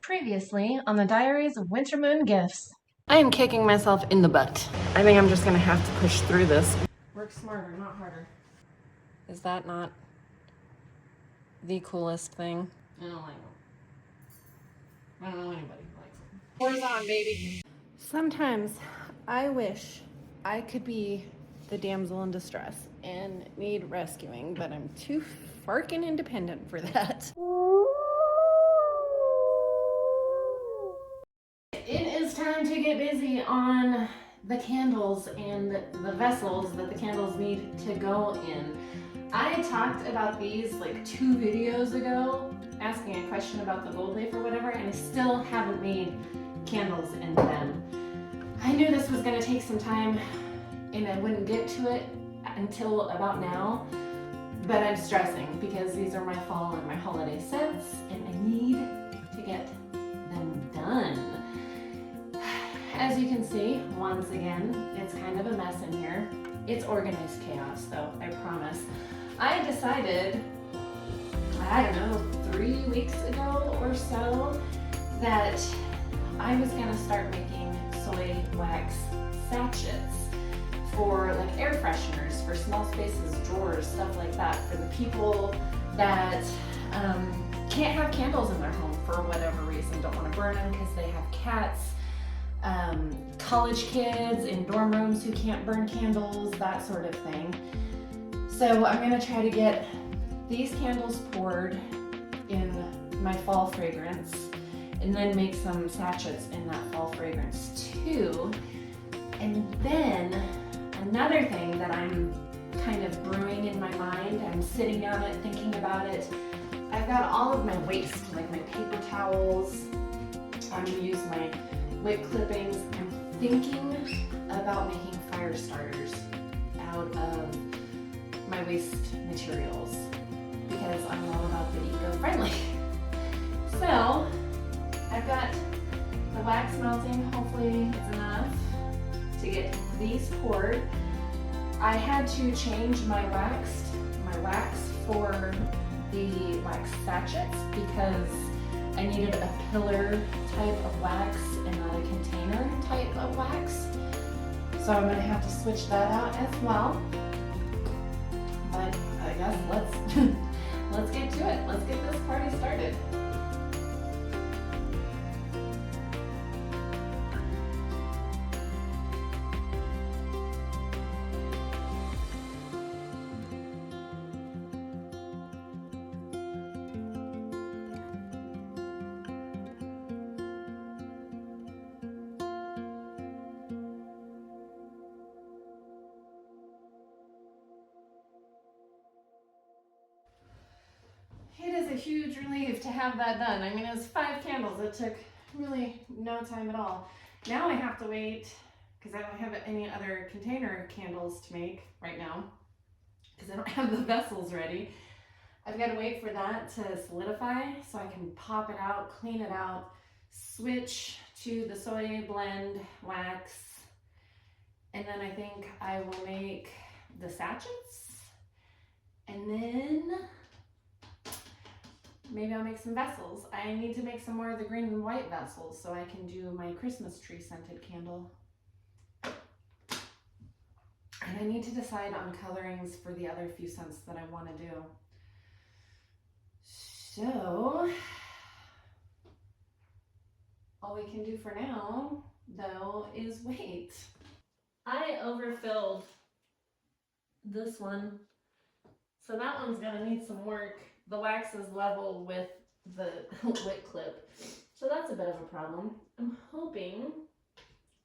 Previously on the Diaries of Winter Moon Gifts. I am kicking myself in the butt. I think I'm just gonna have to push through this. Work smarter, not harder. Is that not the coolest thing? I don't like it. I don't know anybody who likes it. Pours on, baby. Sometimes I wish I could be the damsel in distress and need rescuing, but I'm too farkin' independent for that. It is time to get busy on the candles and the vessels that the candles need to go in. I talked about these like 2 videos ago, asking a question about the gold leaf or whatever, and I still haven't made candles in them. I knew this was going to take some time and I wouldn't get to it until about now, but I'm stressing because these are my fall and my holiday sets and I need to get them done. As you can see, once again, it's kind of a mess in here. It's organized chaos though, I promise. I decided, I don't know, 3 weeks ago or so, that I was gonna start making soy wax sachets for like air fresheners, for small spaces, drawers, stuff like that, for the people that can't have candles in their home for whatever reason, don't wanna burn them because they have cats, college kids in dorm rooms who can't burn candles, that sort of thing. So I'm gonna try to get these candles poured in my fall fragrance and then make some sachets in that fall fragrance too. And then another thing that I'm kind of brewing in my mind, I'm sitting on it, thinking about it. I've got all of my waste, like my paper towels. I'm gonna use my wick clippings. I'm thinking about making fire starters out of my waste materials because I'm all about the eco-friendly. So I've got the wax melting, hopefully it's enough to get these poured. I had to change my wax for the wax sachets because I needed a pillar type of wax and not a container type of wax. So I'm gonna have to switch that out as well. But I guess let's get to it. Let's get this party started. It is a huge relief to have that done. I mean, it was 5 candles. It took really no time at all. Now I have to wait because I don't have any other container candles to make right now because I don't have the vessels ready. I've got to wait for that to solidify so I can pop it out, clean it out, switch to the soy blend wax, and then I think I will make the sachets, and then maybe I'll make some vessels. I need to make some more of the green and white vessels so I can do my Christmas tree scented candle. And I need to decide on colorings for the other few scents that I want to do. So, all we can do for now, though, is wait. I overfilled this one, so that one's gonna need some work. The wax is level with the wick clip, so that's a bit of a problem. I'm hoping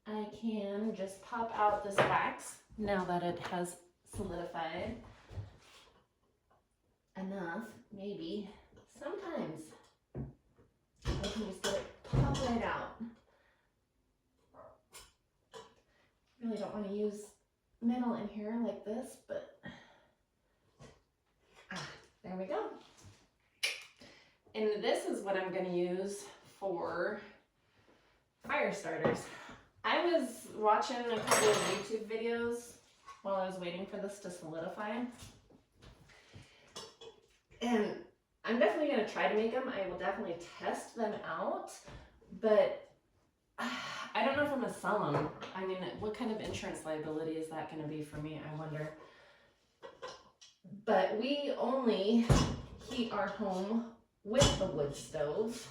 I can just pop out this wax now that it has solidified enough, maybe. Sometimes I can just get it pop right out. Really don't want to use metal in here like this, but there we go. And this is what I'm going to use for fire starters. I was watching a couple of YouTube videos while I was waiting for this to solidify. And I'm definitely gonna try to make them. I will definitely test them out, but I don't know if I'm gonna sell them. I mean, what kind of insurance liability is that gonna be for me, I wonder. But we only heat our home with the wood stove,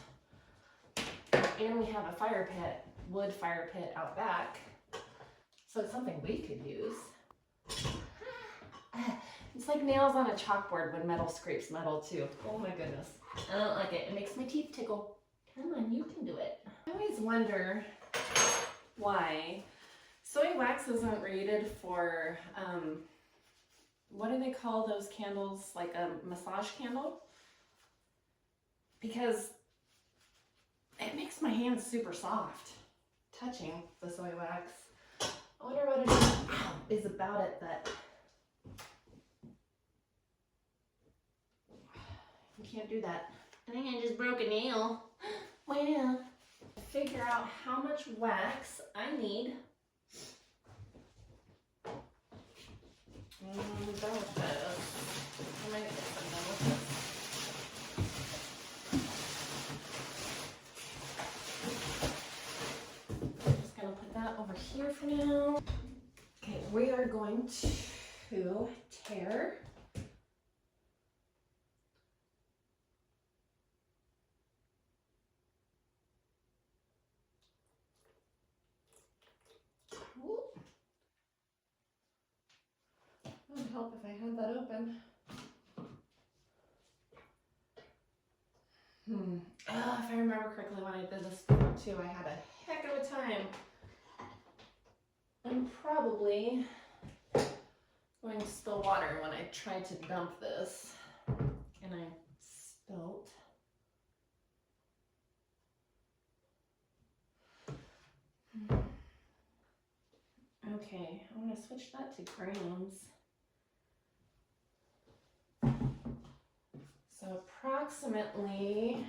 and we have a fire pit, wood fire pit out back. So it's something we could use. It's like nails on a chalkboard when metal scrapes metal too. Oh my goodness. I don't like it. It makes my teeth tickle. Come on, you can do it. I always wonder why soy wax isn't rated for, what do they call those candles? Like a massage candle? Because it makes my hands super soft touching the soy wax. I wonder what it is about it that you can't do that. I think I just broke a nail. Well, figure out how much wax I need. I'm done with this. I might get some done with this. I'm just gonna put that over here for now. Okay, we are going to tear It would help if I had that open. If I remember correctly, when I did this too, I had a heck of a time. I'm probably going to spill water when I tried to dump this, and I spilt. Okay, I'm going to switch that to grams. So approximately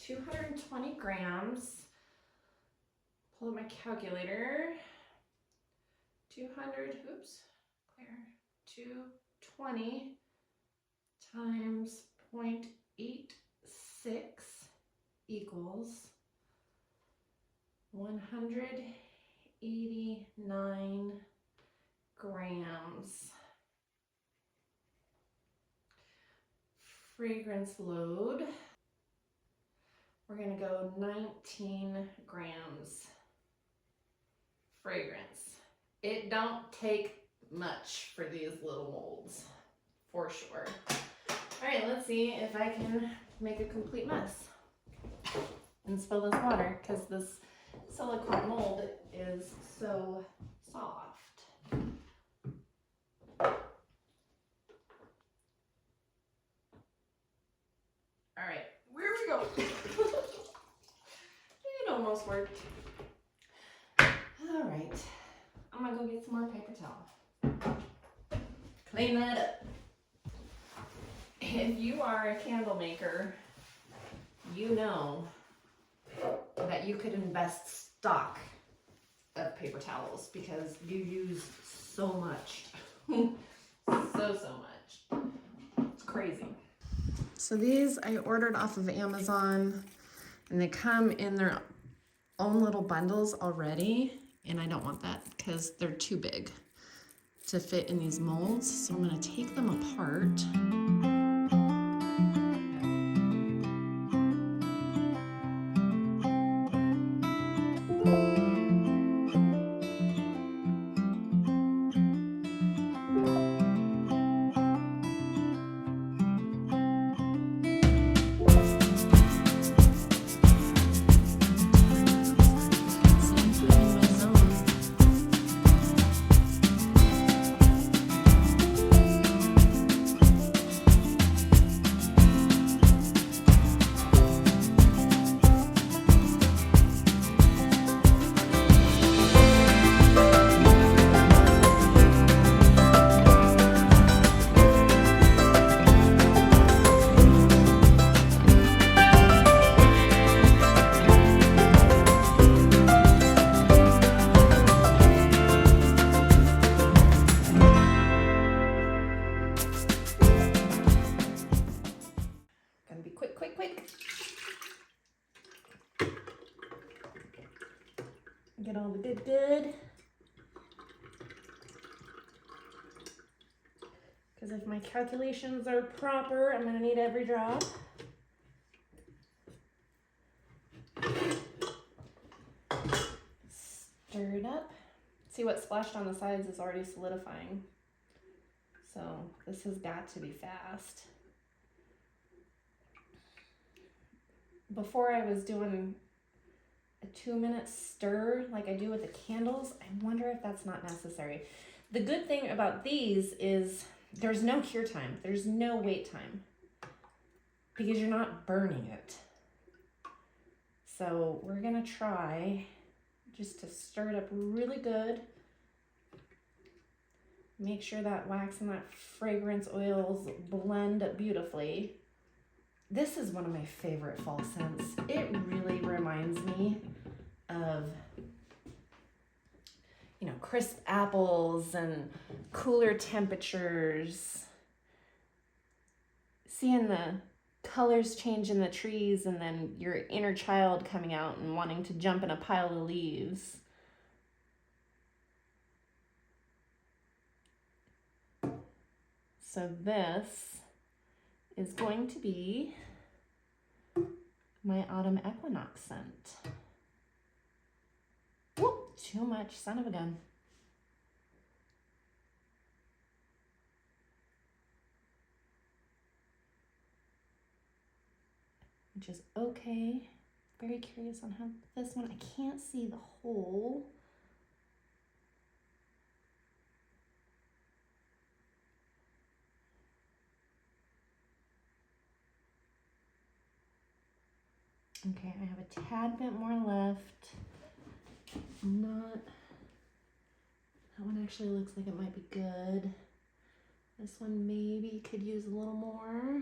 220 grams. Pull up my calculator. 220 times 0.86 equals 189 grams. Fragrance load, we're gonna go 19 grams fragrance. It don't take much for these little molds, for sure. All right, let's see if I can make a complete mess and spill this water, because this silicone mold is so soft. All right, where we go? It almost worked. All right, I'm gonna go get some more paper towel. Clean that up. If you are a candle maker, you know that you could invest stock of paper towels because you use so much. so much. It's crazy. So these I ordered off of Amazon, and they come in their own little bundles already, and I don't want that because they're too big to fit in these molds. So I'm going to take them apart. Get all the good. Because if my calculations are proper, I'm gonna need every drop. Stir it up. See what splashed on the sides is already solidifying. So this has got to be fast. Before I was doing a 2-minute stir like I do with the candles. I wonder if that's not necessary. The good thing about these is there's no cure time. There's no wait time because you're not burning it. So we're gonna try just to stir it up really good. Make sure that wax and that fragrance oils blend beautifully. This is one of my favorite fall scents. It really reminds me of, you know, crisp apples and cooler temperatures. Seeing the colors change in the trees and then your inner child coming out and wanting to jump in a pile of leaves. So this is going to be my autumn equinox scent. Whoop, too much, son of a gun. Which is okay. Very curious on how this one, I can't see the hole. Okay, I have a tad bit more left. Not, that one actually looks like it might be good. This one maybe could use a little more.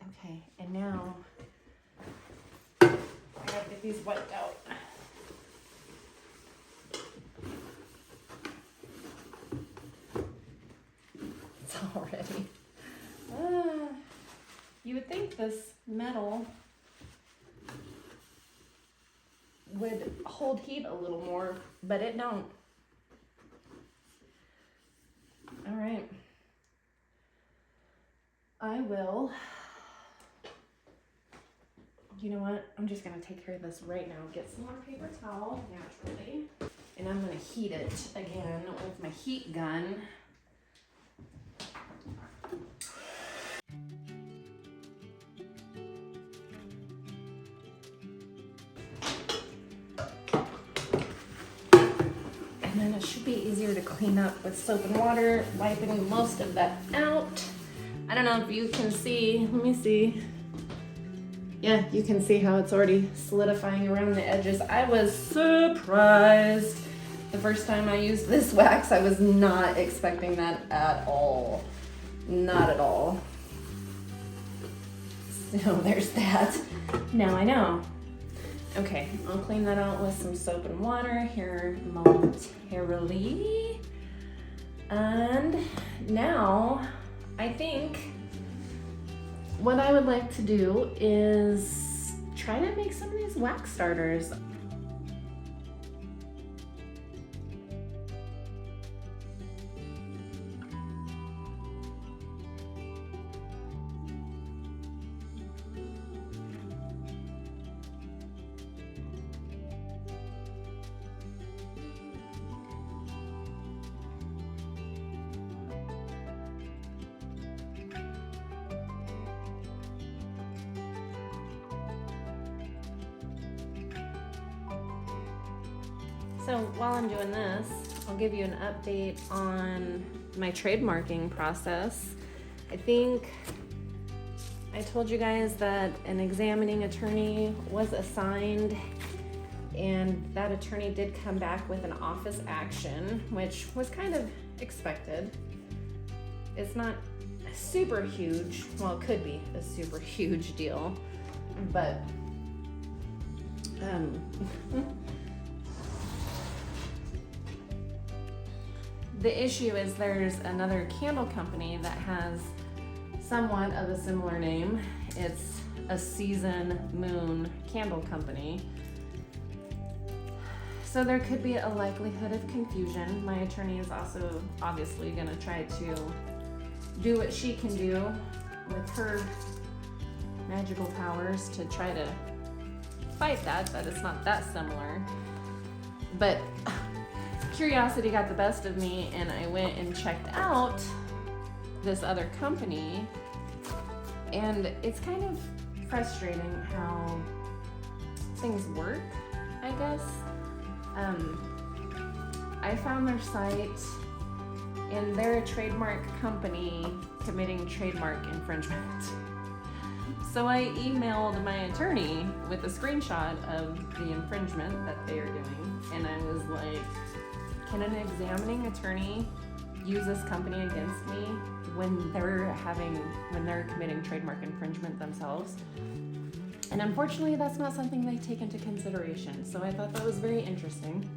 Okay, and now I gotta get these wiped out. It's already. You would think this metal would hold heat a little more, but it don't. All right. I will, you know what? I'm just gonna take care of this right now. Get some more paper towel, naturally. And I'm gonna heat it again with my heat gun. And then it should be easier to clean up with soap and water, wiping most of that out. I don't know if you can see, let me see. Yeah, you can see how it's already solidifying around the edges. I was surprised. The first time I used this wax, I was not expecting that at all. Not at all. So there's that. Now I know. Okay, I'll clean that out with some soap and water here momentarily. And now I think what I would like to do is try to make some of these wax starters. So while I'm doing this, I'll give you an update on my trademarking process. I think I told you guys that an examining attorney was assigned, and that attorney did come back with an office action, which was kind of expected. It's not super huge. Well, it could be a super huge deal, but the issue is there's another candle company that has somewhat of a similar name. It's a Season Moon candle company. So there could be a likelihood of confusion. My attorney is also obviously going to try to do what she can do with her magical powers to try to fight that it's not that similar. But curiosity got the best of me, and I went and checked out this other company, and it's kind of frustrating how things work, I guess. I found their site, and they're a trademark company committing trademark infringement. So I emailed my attorney with a screenshot of the infringement that they are doing, and I was like, can an examining attorney use this company against me when they're committing trademark infringement themselves? And unfortunately, that's not something they take into consideration. So I thought that was very interesting.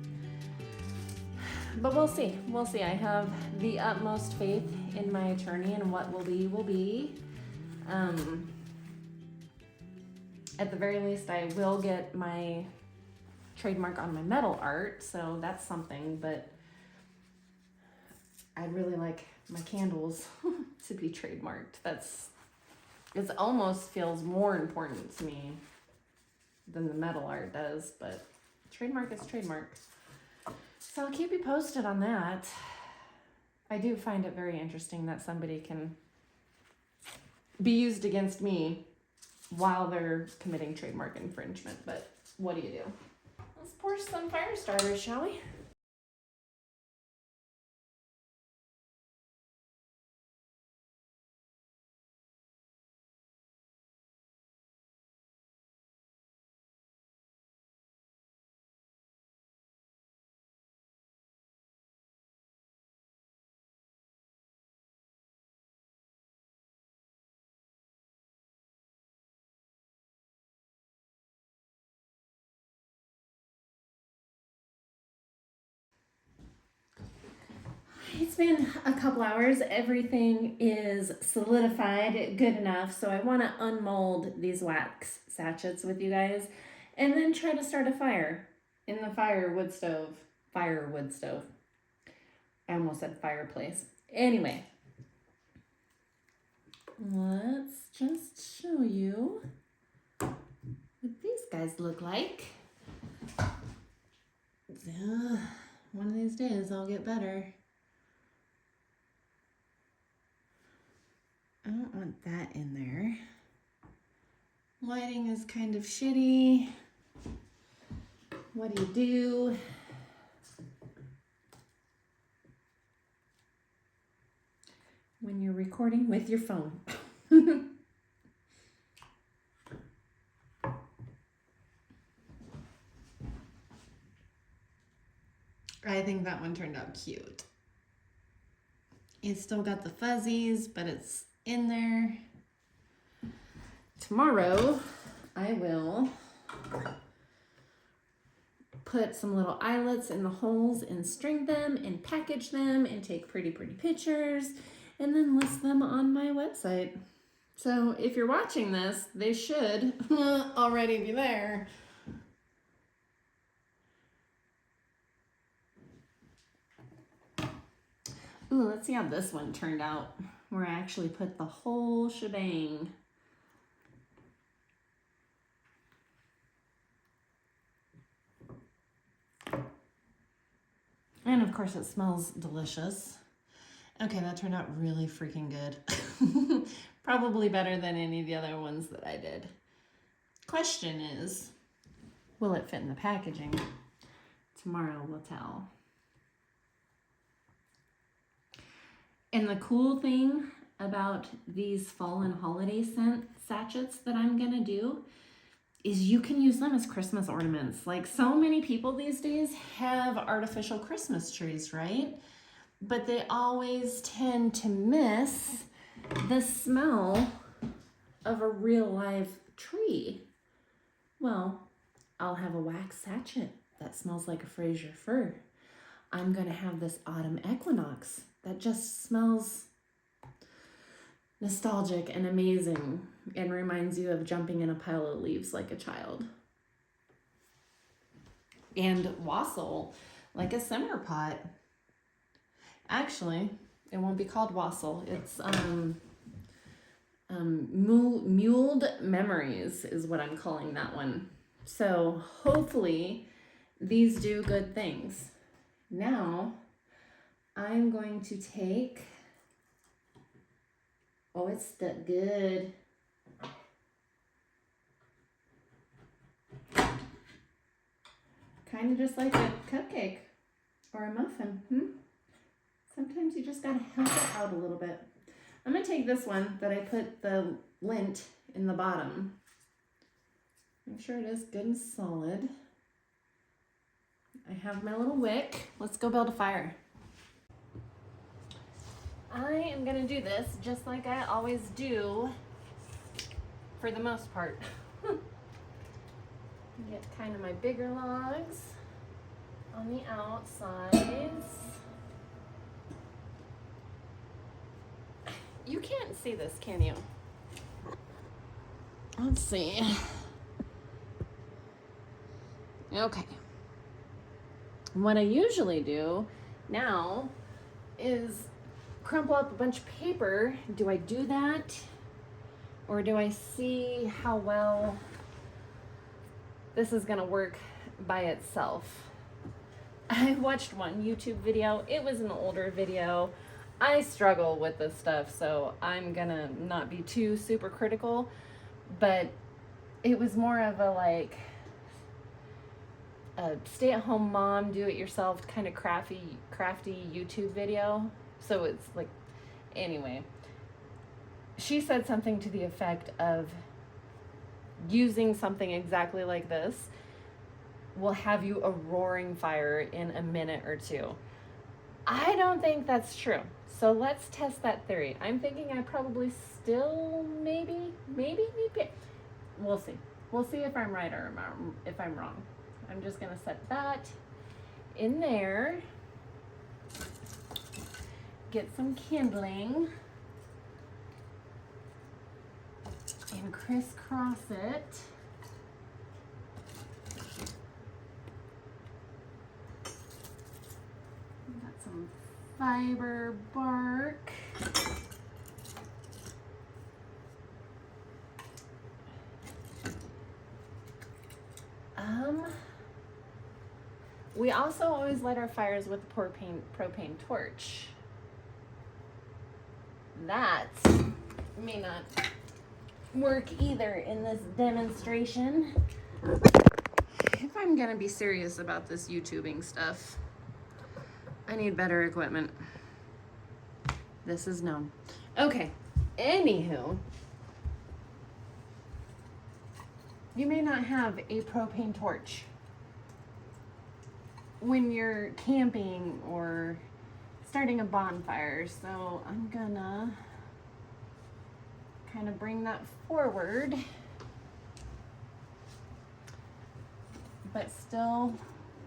But we'll see. I have the utmost faith in my attorney, and what will be, will be. At the very least, I will get my trademark on my metal art, so that's something, but I'd really like my candles to be trademarked. It almost feels more important to me than the metal art does, but trademark is trademark. So I'll keep you posted on that. I do find it very interesting that somebody can be used against me while they're committing trademark infringement, but what do you do? Let's pour some fire starters, shall we? It's been a couple hours. Everything is solidified good enough, so I want to unmold these wax sachets with you guys and then try to start a fire in the firewood stove. I almost said fireplace. Anyway, let's just show you what these guys look like. One of these days I'll get better. I don't want that in there. Lighting is kind of shitty. What do you do? When you're recording with your phone. I think that one turned out cute. It's still got the fuzzies, but it's in there. Tomorrow, I will put some little eyelets in the holes and string them and package them and take pretty pictures and then list them on my website. So if you're watching this, they should already be there. Ooh, let's see how this one turned out, where I actually put the whole shebang. And of course it smells delicious. Okay, that turned out really freaking good. Probably better than any of the other ones that I did. Question is, will it fit in the packaging? Tomorrow will tell. And the cool thing about these fall and holiday scent sachets that I'm gonna do is you can use them as Christmas ornaments. Like, so many people these days have artificial Christmas trees, right? But they always tend to miss the smell of a real live tree. Well, I'll have a wax sachet that smells like a Fraser fir. I'm gonna have this autumn equinox that just smells nostalgic and amazing and reminds you of jumping in a pile of leaves like a child. and wassail, like a simmer pot. Actually, it won't be called wassail. It's muled memories is what I'm calling that one. So hopefully these do good things. Now I'm going to take, oh, it's stuck good. Kind of just like a cupcake or a muffin. Sometimes you just gotta help it out a little bit. I'm gonna take this one that I put the lint in the bottom. Make sure it is good and solid. I have my little wick. Let's go build a fire. I am gonna do this just like I always do for the most part. Get kind of my bigger logs on the outsides. You can't see this, can you? Let's see. Okay. What I usually do now is crumple up a bunch of paper. Do I do that? Or do I see how well this is gonna work by itself? I watched one YouTube video. It was an older video. I struggle with this stuff, so I'm gonna not be too super critical, but it was more of a like a stay-at-home mom, do-it-yourself kind of crafty YouTube video. So it's like, anyway, she said something to the effect of using something exactly like this will have you a roaring fire in a minute or two. I don't think that's true. So let's test that theory. I'm thinking I probably still maybe. We'll see. We'll see if I'm right or if I'm wrong. I'm just gonna set that in there. Get some kindling and crisscross it. Got some fiber bark. We also always light our fires with a propane torch. That may not work either in this demonstration. If I'm gonna be serious about this YouTubing stuff, I need better equipment. This is known. Okay, anywho, you may not have a propane torch when you're camping or starting a bonfire, so I'm gonna kind of bring that forward, but still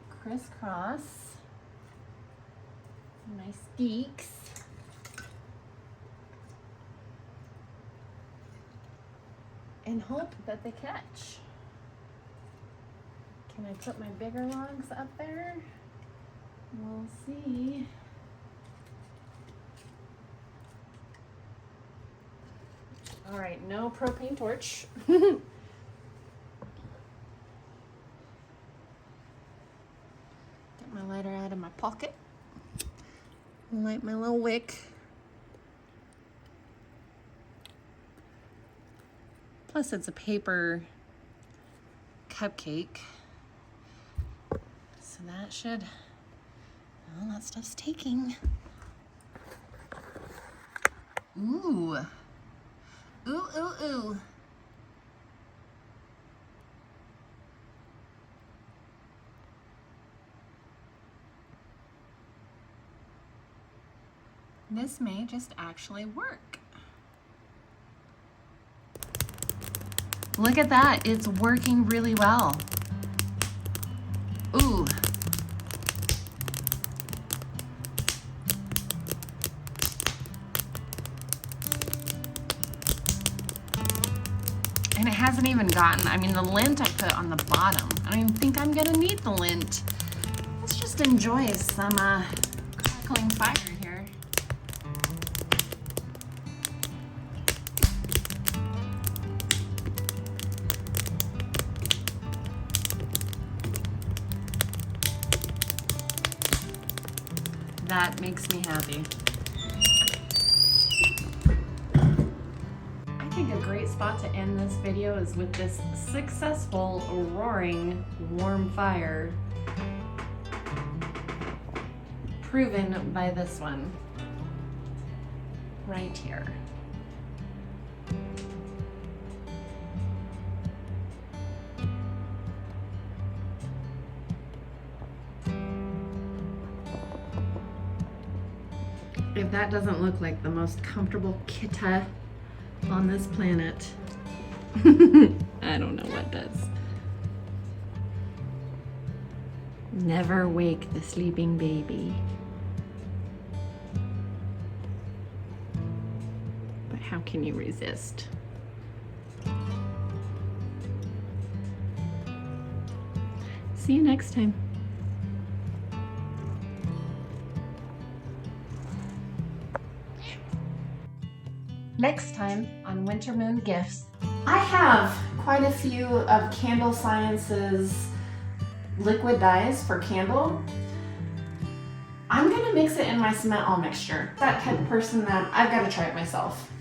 crisscross my steaks. And hope that they catch. Can I put my bigger logs up there? We'll see. All right, no propane torch. Get my lighter out of my pocket. Light my little wick. Plus it's a paper cupcake. So that should, well, that stuff's taking. Ooh. Ooh, ooh, ooh. This may just actually work. Look at that, it's working really well. Ooh. And it hasn't even gotten, I mean, the lint I put on the bottom. I don't even think I'm gonna need the lint. Let's just enjoy some crackling fire here. That makes me happy. I think a great spot to end this video is with this successful roaring warm fire, proven by this one right here. If that doesn't look like the most comfortable kitta on this planet, I don't know what does. Never wake the sleeping baby. But how can you resist? See you next time. Next time on Winter Moon Gifts, I have quite a few of Candle Science's liquid dyes for candle. I'm gonna mix it in my cement all mixture. That type of person that I've got to try it myself.